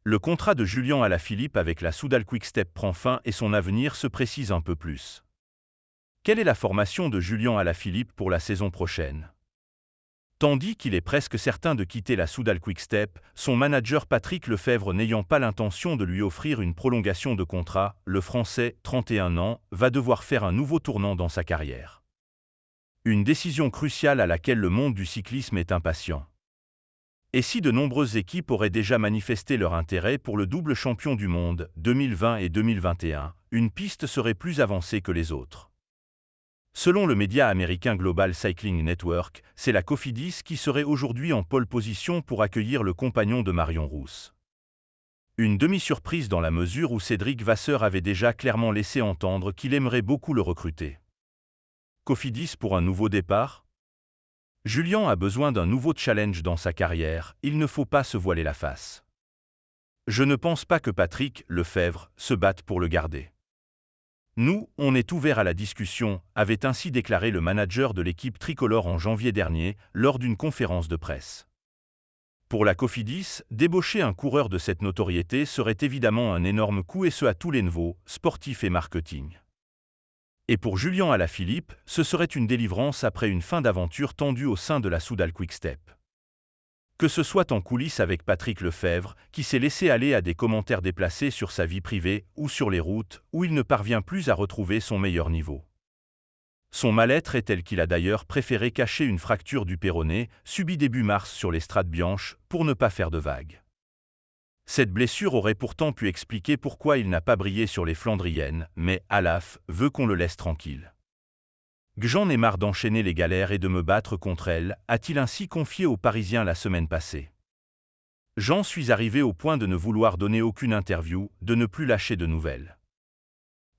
Le contrat de Julian Alaphilippe avec la Soudal Quick-Step prend fin et son avenir se précise un peu plus. Quelle est la formation de Julian Alaphilippe pour la saison prochaine? Tandis qu'il est presque certain de quitter la Soudal Quick-Step, son manager Patrick Lefèvre n'ayant pas l'intention de lui offrir une prolongation de contrat, le Français, 31 ans, va devoir faire un nouveau tournant dans sa carrière. Une décision cruciale à laquelle le monde du cyclisme est impatient. Et si de nombreuses équipes auraient déjà manifesté leur intérêt pour le double champion du monde, 2020 et 2021, une piste serait plus avancée que les autres. Selon le média américain Global Cycling Network, c'est la Cofidis qui serait aujourd'hui en pole position pour accueillir le compagnon de Marion Rousse. Une demi-surprise dans la mesure où Cédric Vasseur avait déjà clairement laissé entendre qu'il aimerait beaucoup le recruter. Cofidis pour un nouveau départ? Julian a besoin d'un nouveau challenge dans sa carrière, il ne faut pas se voiler la face. Je ne pense pas que Patrick Lefèvre se batte pour le garder. Nous, on est ouvert à la discussion, avait ainsi déclaré le manager de l'équipe tricolore en janvier dernier, lors d'une conférence de presse. Pour la Cofidis, débaucher un coureur de cette notoriété serait évidemment un énorme coup et ce à tous les niveaux, sportifs et marketing. Et pour Julian Alaphilippe, ce serait une délivrance après une fin d'aventure tendue au sein de la Soudal Quick-Step. Que ce soit en coulisses avec Patrick Lefèvre, qui s'est laissé aller à des commentaires déplacés sur sa vie privée, ou sur les routes, où il ne parvient plus à retrouver son meilleur niveau. Son mal-être est tel qu'il a d'ailleurs préféré cacher une fracture du péroné, subie début mars sur les Strates Bianches, pour ne pas faire de vagues. Cette blessure aurait pourtant pu expliquer pourquoi il n'a pas brillé sur les Flandriennes, mais Alaf veut qu'on le laisse tranquille. J'en ai marre d'enchaîner les galères et de me battre contre elles, a-t-il ainsi confié aux Parisiens la semaine passée. J'en suis arrivé au point de ne vouloir donner aucune interview, de ne plus lâcher de nouvelles.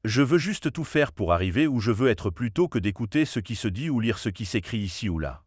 Je veux juste tout faire pour arriver où je veux être plutôt que d'écouter ce qui se dit ou lire ce qui s'écrit ici ou là.